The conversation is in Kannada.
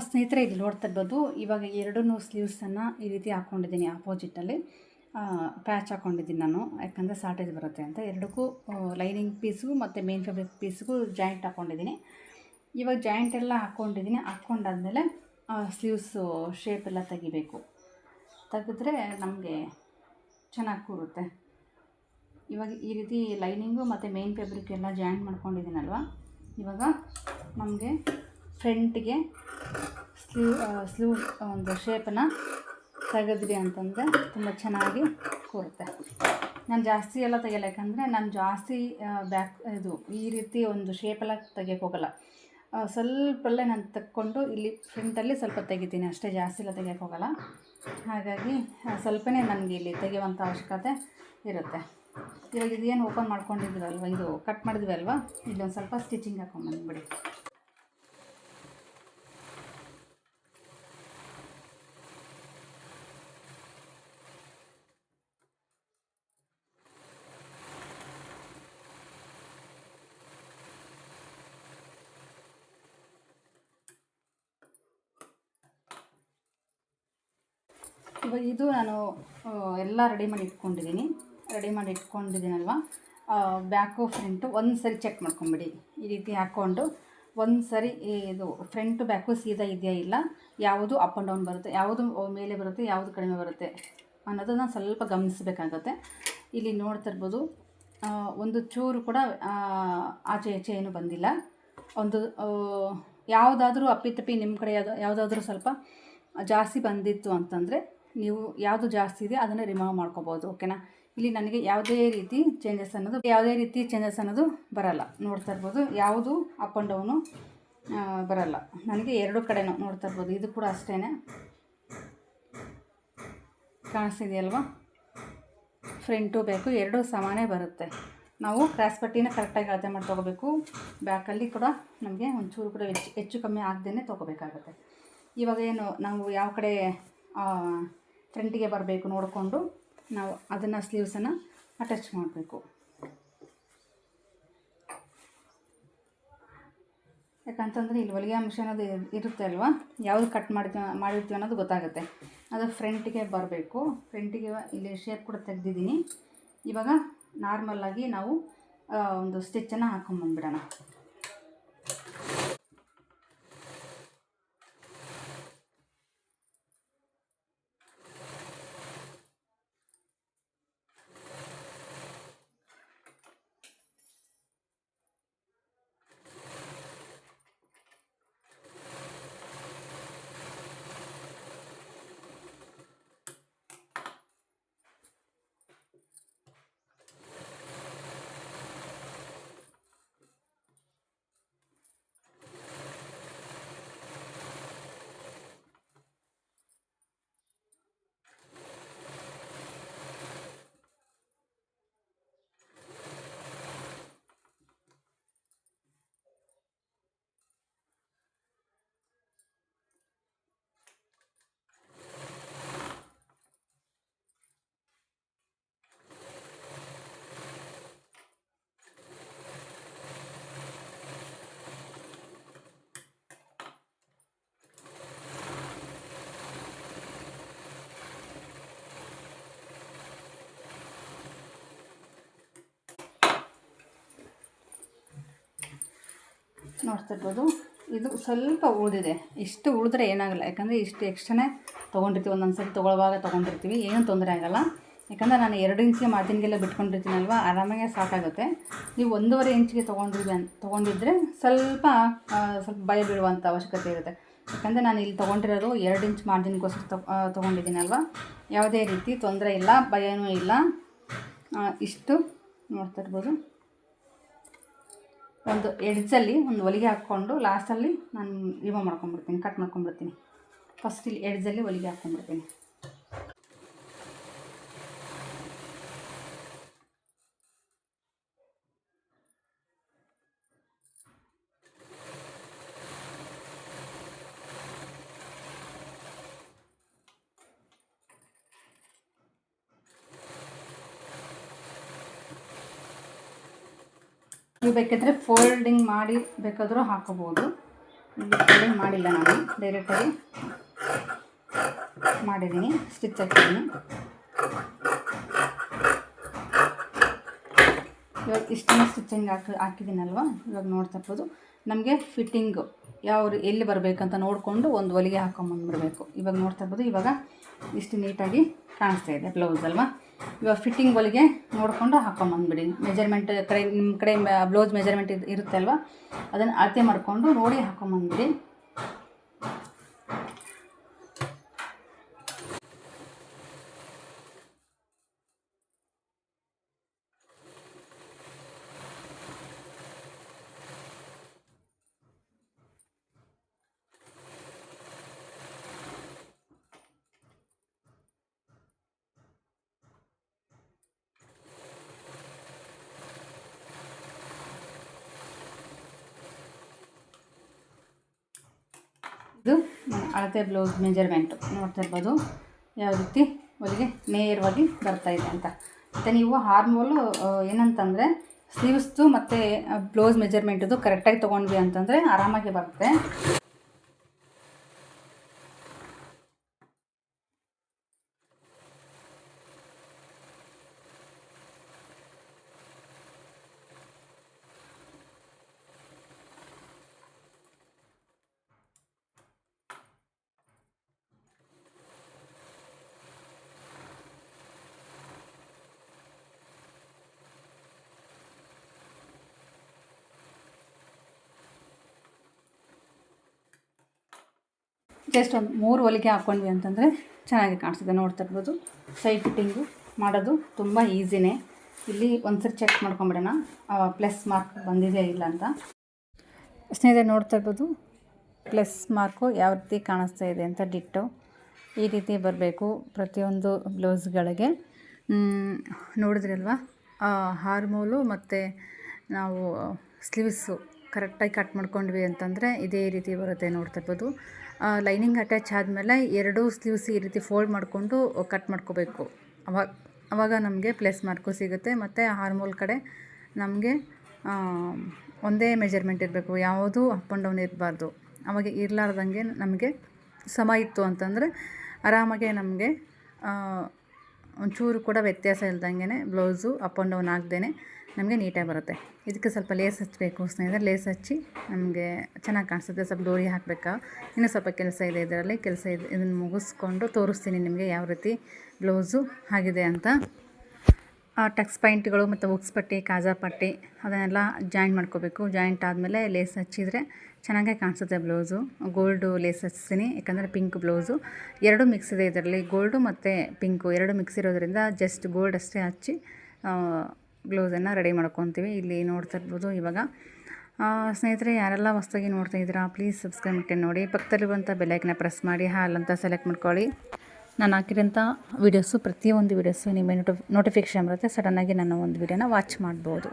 ಸ್ನೇಹಿತರೆ, ಇಲ್ಲಿ ನೋಡ್ತಾ ಇರ್ಬೋದು, ಇವಾಗ ಎರಡೂ ಸ್ಲೀವ್ಸನ್ನು ಈ ರೀತಿ ಹಾಕ್ಕೊಂಡಿದ್ದೀನಿ. ಆಪೋಸಿಟಲ್ಲಿ ಪ್ಯಾಚ್ ಹಾಕ್ಕೊಂಡಿದ್ದೀನಿ ನಾನು, ಯಾಕಂದರೆ ಶಾರ್ಟೇಜ್ ಬರುತ್ತೆ ಅಂತ. ಎರಡಕ್ಕೂ ಲೈನಿಂಗ್ ಪೀಸ್ಗೂ ಮತ್ತು ಮೇನ್ ಫ್ಯಾಬ್ರಿಕ್ ಪೀಸ್ಗೂ ಜಾಯಿಂಟ್ ಹಾಕ್ಕೊಂಡಿದ್ದೀನಿ. ಇವಾಗ ಜಾಯಿಂಟ್ ಎಲ್ಲ ಹಾಕ್ಕೊಂಡಿದ್ದೀನಿ. ಹಾಕ್ಕೊಂಡಾದ್ಮೇಲೆ ಸ್ಲೀವ್ಸು ಶೇಪೆಲ್ಲ ತೆಗಿಬೇಕು. ತೆಗೆದ್ರೆ ನಮಗೆ ಚೆನ್ನಾಗಿ ಕೂರುತ್ತೆ. ಇವಾಗ ಈ ರೀತಿ ಲೈನಿಂಗು ಮತ್ತು ಮೇನ್ ಫ್ಯಾಬ್ರಿಕ್ ಎಲ್ಲ ಜಾಯಿಂಟ್ ಮಾಡ್ಕೊಂಡಿದ್ದೀನಲ್ವ, ಇವಾಗ ನಮಗೆ ಫ್ರಂಟಿಗೆ ಸ್ಲೀವ್ ಒಂದು ಶೇಪನ್ನು ತೆಗೆದ್ವಿ ಅಂತಂದರೆ ತುಂಬ ಚೆನ್ನಾಗಿ ಕೂರುತ್ತೆ. ನಾನು ಜಾಸ್ತಿ ಎಲ್ಲ ತೆಗಿಯಲ್ಲ, ಯಾಕಂದರೆ ನಾನು ಜಾಸ್ತಿ ಈ ರೀತಿ ಒಂದು ಶೇಪೆಲ್ಲ ತೆಗಿಯೋಕ್ಕೆ ಹೋಗಲ್ಲ. ಸ್ವಲ್ಪಲ್ಲೇ ನಾನು ತಕ್ಕೊಂಡು ಇಲ್ಲಿ ಫ್ರಂಟಲ್ಲಿ ಸ್ವಲ್ಪ ತೆಗಿತೀನಿ ಅಷ್ಟೇ, ಜಾಸ್ತಿ ಎಲ್ಲ ತೆಗಿಯೋಕ್ಕೆ ಹೋಗಲ್ಲ. ಹಾಗಾಗಿ ಸ್ವಲ್ಪನೇ ನನಗೆ ಇಲ್ಲಿ ತೆಗೆಯುವಂಥ ಅವಶ್ಯಕತೆ ಇರುತ್ತೆ. ಇವಾಗ ಇದೇನು ಓಪನ್ ಮಾಡ್ಕೊಂಡಿದ್ವಲ್ವ, ಇದು ಕಟ್ ಮಾಡಿದ್ವಿ ಅಲ್ವಾ, ಇಲ್ಲೊಂದು ಸ್ವಲ್ಪ ಸ್ಟಿಚಿಂಗ್ ಹಾಕೊಂಡ್ಬಂದ್ಬಿಡಿ. ಇವಾಗ ಇದು ನಾನು ಎಲ್ಲ ರೆಡಿ ಮಾಡಿ ಇಟ್ಕೊಂಡಿದ್ದೀನಲ್ವ, ಬ್ಯಾಕು ಫ್ರಂಟು ಒಂದು ಸರಿ ಚೆಕ್ ಮಾಡ್ಕೊಂಬಿಡಿ. ಈ ರೀತಿ ಹಾಕ್ಕೊಂಡು ಒಂದು ಸರಿ ಇದು ಫ್ರಂಟು ಬ್ಯಾಕು ಸೀದಾ ಇದೆಯಾ ಇಲ್ಲ, ಯಾವುದು ಅಪ್ ಆ್ಯಂಡ್ ಡೌನ್ ಬರುತ್ತೆ, ಯಾವುದು ಮೇಲೆ ಬರುತ್ತೆ, ಯಾವುದು ಕಡಿಮೆ ಬರುತ್ತೆ ಅನ್ನೋದನ್ನು ಸ್ವಲ್ಪ ಗಮನಿಸಬೇಕಾಗತ್ತೆ. ಇಲ್ಲಿ ನೋಡ್ತಾ ಇರ್ಬೋದು, ಒಂದು ಚೂರು ಕೂಡ ಆಚೆ ಈಚೆ ಏನೂ ಬಂದಿಲ್ಲ. ಒಂದು ಯಾವುದಾದ್ರೂ ಅಪ್ಪಿತಪ್ಪಿ ನಿಮ್ಮ ಕಡೆ ಯಾವುದಾದ್ರೂ ಸ್ವಲ್ಪ ಜಾಸ್ತಿ ಬಂದಿತ್ತು ಅಂತಂದರೆ ನೀವು ಯಾವುದು ಜಾಸ್ತಿ ಇದೆ ಅದನ್ನು ರಿಮೂವ್ ಮಾಡ್ಕೋಬೋದು. ಓಕೆನಾ? ಇಲ್ಲಿ ನನಗೆ ಯಾವುದೇ ರೀತಿ ಚೇಂಜಸ್ ಅನ್ನೋದು ಬರಲ್ಲ. ನೋಡ್ತಾ ಇರ್ಬೋದು, ಯಾವುದು ಅಪ್ ಆ್ಯಂಡ್ ಡೌನು ಬರಲ್ಲ ನನಗೆ. ಎರಡು ಕಡೆನೂ ನೋಡ್ತಾ ಇರ್ಬೋದು, ಇದು ಕೂಡ ಅಷ್ಟೇ ಕಾಣಿಸ್ತಿದೆಯಲ್ವಾ. ಫ್ರಂಟು ಬ್ಯಾಕು ಎರಡೂ ಸಮಾನೇ ಬರುತ್ತೆ. ನಾವು ಕ್ರಾಸ್ ಪಟ್ಟಿನ ಕರೆಕ್ಟಾಗಿ ಅಳತೆ ಮಾಡಿ ತೊಗೋಬೇಕು. ಬ್ಯಾಕಲ್ಲಿ ಕೂಡ ನಮಗೆ ಒಂಚೂರು ಕೂಡ ಹೆಚ್ಚು ಕಮ್ಮಿ ಆಗದೇ ತೊಗೋಬೇಕಾಗತ್ತೆ. ಇವಾಗ ನಾವು ಯಾವ ಕಡೆ ಫ್ರಂಟಿಗೆ ಬರಬೇಕು ನೋಡಿಕೊಂಡು ನಾವು ಅದನ್ನು ಸ್ಲೀವ್ಸನ್ನು ಅಟ್ಯಾಚ್ ಮಾಡಬೇಕು. ಯಾಕಂತಂದರೆ ಇಲ್ಲಿ ಹೊಲಿಗೆ ಅಂಶ ಅನ್ನೋದು ಇರುತ್ತೆ ಅಲ್ವಾ, ಯಾವುದು ಕಟ್ ಮಾಡಿರ್ತೀವಿ ಅನ್ನೋದು ಗೊತ್ತಾಗುತ್ತೆ. ಅದು ಫ್ರಂಟಿಗೆ ಬರಬೇಕು. ಫ್ರಂಟಿಗೆ ಇಲ್ಲಿ ಶೇಪ್ ಕೂಡ ತೆಗೆದಿದ್ದೀನಿ. ಇವಾಗ ನಾರ್ಮಲ್ಲಾಗಿ ನಾವು ಒಂದು ಸ್ಟಿಚ್ಚನ್ನು ಹಾಕ್ಕೊಂಬಂದ್ಬಿಡೋಣ. ನೋಡ್ತಾ ಇರ್ಬೋದು, ಇದು ಸ್ವಲ್ಪ ಉಳಿದಿದೆ. ಇಷ್ಟು ಉಳಿದ್ರೆ ಏನಾಗಲ್ಲ, ಯಾಕಂದರೆ ಇಷ್ಟು ಎಕ್ಸ್ಟ್ರಾನೇ ತೊಗೊಂಡಿರ್ತೀವಿ. ಒಂದೊಂದು ಸರಿ ತೊಗೊಳ್ಳುವಾಗ ತೊಗೊಂಡಿರ್ತೀವಿ, ಏನೂ ತೊಂದರೆ ಆಗೋಲ್ಲ. ಯಾಕಂದರೆ ನಾನು 2 ಇಂಚಿಗೆ ಮಾರ್ಜಿನ್ಗೆಲ್ಲ ಬಿಟ್ಕೊಂಡಿರ್ತೀನಲ್ವ, ಆರಾಮಾಗೆ ಸಾಕಾಗುತ್ತೆ. ನೀವು 1.5 ಇಂಚಿಗೆ ತೊಗೊಂಡಿದ್ರೆ ಸ್ವಲ್ಪ ಭಯ ಬೀಳುವಂಥ ಅವಶ್ಯಕತೆ ಇರುತ್ತೆ. ಯಾಕಂದರೆ ನಾನು ಇಲ್ಲಿ ತೊಗೊಂಡಿರೋದು 2 ಇಂಚ್ ಮಾರ್ಜಿನ್ಗೋಸ್ಕರ ತೊಗೊಂಡಿದ್ದೀನಲ್ವ, ಯಾವುದೇ ರೀತಿ ತೊಂದರೆ ಇಲ್ಲ, ಭಯನೂ ಇಲ್ಲ. ಇಷ್ಟು ನೋಡ್ತಾ ಇರ್ಬೋದು, ಒಂದು ಎಡ್ಜಲ್ಲಿ ಒಂದು ಹೊಲಿಗೆ ಹಾಕ್ಕೊಂಡು ಲಾಸ್ಟಲ್ಲಿ ನಾನು ರಿಮೂವ್ ಮಾಡ್ಕೊಂಡ್ಬಿಡ್ತೀನಿ, ಕಟ್ ಮಾಡ್ಕೊಂಡ್ಬಿಡ್ತೀನಿ. ಫಸ್ಟ್ ಇಲ್ಲಿ ಎಡ್ಜಲ್ಲಿ ಹೊಲಿಗೆ ಹಾಕ್ಕೊಂಡ್ಬಿಡ್ತೀನಿ. ನೀವು ಬೇಕಿದ್ರೆ ಫೋಲ್ಡಿಂಗ್ ಮಾಡಿ ಬೇಕಾದರೂ ಹಾಕೋಬೋದು. ಬಿಟ್ಟಲ್ಲಿ ಮಾಡಿಲ್ಲ, ನಾನು ಡೈರೆಕ್ಟಾಗಿ ಮಾಡಿದ್ದೀನಿ, ಸ್ಟಿಚ್ ಹಾಕಿದ್ದೀನಿ. ಇವಾಗ ಇಷ್ಟನ್ನು ಸ್ಟಿಚಿಂಗ್ ಹಾಕಿದ್ದೀನಲ್ವ, ಇವಾಗ ನೋಡ್ತಾ ಇರ್ಬೋದು ನಮಗೆ ಫಿಟ್ಟಿಂಗು ಎಲ್ಲಿ ಬರಬೇಕಂತ ನೋಡಿಕೊಂಡು ಒಂದು ಹೊಲಿಗೆ ಹಾಕೊಂಬಂದ್ಬಿಡಬೇಕು. ಇವಾಗ ನೋಡ್ತಾ ಇರ್ಬೋದು, ಇವಾಗ ಇಷ್ಟು ನೀಟಾಗಿ ಕಾಣಿಸ್ತಾ ಇದೆ ಬ್ಲೌಸ್ ಅಲ್ವಾ. ಇವಾಗ ಫಿಟ್ಟಿಂಗ್ ಹೊಲಿಗೆ ನೋಡಿಕೊಂಡು ಹಾಕೊಂಬಂದ್ಬಿಡಿ. ಮೆಜರ್ಮೆಂಟ್ ನಿಮ್ಮ ಕಡೆ ಬ್ಲೌಸ್ ಮೆಜರ್ಮೆಂಟ್ ಇರುತ್ತೆ ಅಲ್ವಾ, ಅದನ್ನು ಅಳತೆ ಮಾಡಿಕೊಂಡು ನೋಡಿ ಹಾಕೊಂಬಂದ್ಬಿಡಿ. ಇದು ಅಳತೆ ಬ್ಲೌಸ್ ಮೆಜರ್ಮೆಂಟು ನೋಡ್ತಾ ಇರ್ಬೋದು, ಯಾವ ರೀತಿ ಹೊಲಿಗೆ ನೇರವಾಗಿ ಬರ್ತಾಯಿದೆ ಅಂತ. ಮತ್ತು ನೀವು ಹಾರ್ಮೋಲು ಏನಂತಂದರೆ ಸ್ಲೀವ್ಸ್ದು ಮತ್ತು ಬ್ಲೌಸ್ ಮೆಜರ್ಮೆಂಟದು ಕರೆಕ್ಟಾಗಿ ತೊಗೊಂಡ್ವಿ ಅಂತಂದರೆ ಆರಾಮಾಗಿ ಬರುತ್ತೆ. ಜಸ್ಟ್ ಒಂದು 3 ಹೊಲಿಗೆ ಹಾಕ್ಕೊಂಡ್ವಿ ಅಂತಂದರೆ ಚೆನ್ನಾಗಿ ಕಾಣಿಸ್ತದೆ. ನೋಡ್ತಾ ಇರ್ಬೋದು, ಸೈಡ್ ಫಿಟ್ಟಿಂಗು ಮಾಡೋದು ತುಂಬ ಈಸಿನೇ. ಇಲ್ಲಿ ಒಂದ್ಸರಿ ಚೆಕ್ ಮಾಡ್ಕೊಂಬಿಡೋಣ ಪ್ಲಸ್ ಮಾರ್ಕ್ ಬಂದಿದೆ ಇಲ್ಲ ಅಂತ. ಸ್ನೇಹಿತರೆ ನೋಡ್ತಾ ಇರ್ಬೋದು, ಪ್ಲಸ್ ಮಾರ್ಕು ಯಾವ ರೀತಿ ಕಾಣಿಸ್ತಾ ಇದೆ ಅಂತ. ಡಿಟ್ಟು ಈ ರೀತಿ ಬರಬೇಕು ಪ್ರತಿಯೊಂದು ಬ್ಲೌಸ್ಗಳಿಗೆ. ನೋಡಿದ್ರಲ್ವ, ಹಾರ್ಮೋಲು ಮತ್ತು ನಾವು ಸ್ಲೀವ್ಸು ಕರೆಕ್ಟಾಗಿ ಕಟ್ ಮಾಡ್ಕೊಂಡ್ವಿ ಅಂತಂದರೆ ಇದೇ ರೀತಿ ಬರುತ್ತೆ. ನೋಡ್ತಾ ಇರ್ಬೋದು, ಲೈನಿಂಗ್ ಅಟ್ಯಾಚ್ ಆದಮೇಲೆ 2 ಸ್ಲೀವ್ಸ್ ಈ ರೀತಿ ಫೋಲ್ಡ್ ಮಾಡಿಕೊಂಡು ಕಟ್ ಮಾಡ್ಕೋಬೇಕು. ಆವಾಗ ನಮಗೆ ಪ್ಲಸ್ ಮಾರ್ಕು ಸಿಗುತ್ತೆ. ಮತ್ತು ಹಾರ್ಮೋಲ್ ಕಡೆ ನಮಗೆ ಒಂದೇ ಮೆಜರ್ಮೆಂಟ್ ಇರಬೇಕು, ಯಾವುದೂ ಅಪ್ ಆ್ಯಂಡ್ ಡೌನ್ ಇರಬಾರ್ದು. ಅವಾಗ ಇರಲಾರ್ದಂಗೆ ನಮಗೆ ಸಮ ಇತ್ತು ಅಂತಂದರೆ ಆರಾಮಾಗೆ ನಮಗೆ ಒಂಚೂರು ಕೂಡ ವ್ಯತ್ಯಾಸ ಇಲ್ದಂಗೆ ಬ್ಲೌಸು ಅಪ್ ಆ್ಯಂಡ್ ಡೌನ್ ಆಗದೇ ನಮಗೆ ನೀಟಾಗಿ ಬರುತ್ತೆ. ಇದಕ್ಕೆ ಸ್ವಲ್ಪ ಲೇಸ್ ಹಚ್ಚಬೇಕು ಸ್ನೇಹಿತರೆ. ಲೇಸ್ ಹಚ್ಚಿ ನಮಗೆ ಚೆನ್ನಾಗಿ ಕಾಣಿಸುತ್ತೆ. ಸ್ವಲ್ಪ ಡೋರಿ ಹಾಕಬೇಕಾ, ಇನ್ನೂ ಸ್ವಲ್ಪ ಕೆಲಸ ಇದೆ ಇದರಲ್ಲಿ. ಇದನ್ನು ಮುಗಿಸ್ಕೊಂಡು ತೋರಿಸ್ತೀನಿ ನಿಮಗೆ ಯಾವ ರೀತಿ ಬ್ಲೌಸು ಆಗಿದೆ ಅಂತ. ಟಕ್ಸ್ ಪಾಯಿಂಟ್ಗಳು ಮತ್ತು ಉಕ್ಸ್ ಪಟ್ಟಿ, ಕಾಜಾ ಪಟ್ಟಿ ಅದನ್ನೆಲ್ಲ ಜಾಯಿಂಟ್ ಮಾಡ್ಕೋಬೇಕು. ಜಾಯಿಂಟ್ ಆದಮೇಲೆ ಲೇಸ್ ಹಚ್ಚಿದರೆ ಚೆನ್ನಾಗೇ ಕಾಣಿಸುತ್ತೆ ಬ್ಲೌಸು. ಗೋಲ್ಡು ಲೇಸ್ ಹಚ್ತೀನಿ, ಯಾಕಂದರೆ ಪಿಂಕ್ ಬ್ಲೌಸು 2 ಮಿಕ್ಸ್ ಇದೆ ಇದರಲ್ಲಿ. ಗೋಲ್ಡು ಮತ್ತು ಪಿಂಕು 2 ಮಿಕ್ಸ್ ಇರೋದ್ರಿಂದ ಜಸ್ಟ್ ಗೋಲ್ಡ್ ಅಷ್ಟೇ ಹಚ್ಚಿ ಬ್ಲೌಸನ್ನು ರೆಡಿ ಮಾಡ್ಕೊತೀವಿ. ಇಲ್ಲಿ ನೋಡ್ತಾ ಇರ್ಬೋದು. ಇವಾಗ ಸ್ನೇಹಿತರೆ, ಯಾರೆಲ್ಲ ಹೊಸದಾಗಿ ನೋಡ್ತಾ ಇದ್ದೀರಾ ಪ್ಲೀಸ್ ಸಬ್ಸ್ಕ್ರೈಬ್ ಮಾಡ್ಕೊಂಡು ನೋಡಿ. ಪಕ್ಕದಲ್ಲಿರುವಂಥ ಬೆಲ್ಲೈಕನ್ನ ಪ್ರೆಸ್ ಮಾಡಿ ಹಾಲ್ ಅಂತ ಸೆಲೆಕ್ಟ್ ಮಾಡ್ಕೊಳ್ಳಿ. ನಾನು ಹಾಕಿರೋಂಥ ವೀಡಿಯೋಸು ಪ್ರತಿಯೊಂದು ವೀಡಿಯೋಸು ನಿಮಗೆ ನೋಟಿಫಿಕೇಷನ್ ಬರುತ್ತೆ. ಸಡನ್ನಾಗಿ ನಾನು ಒಂದು ವೀಡಿಯೋನ ವಾಚ್ ಮಾಡ್ಬೋದು.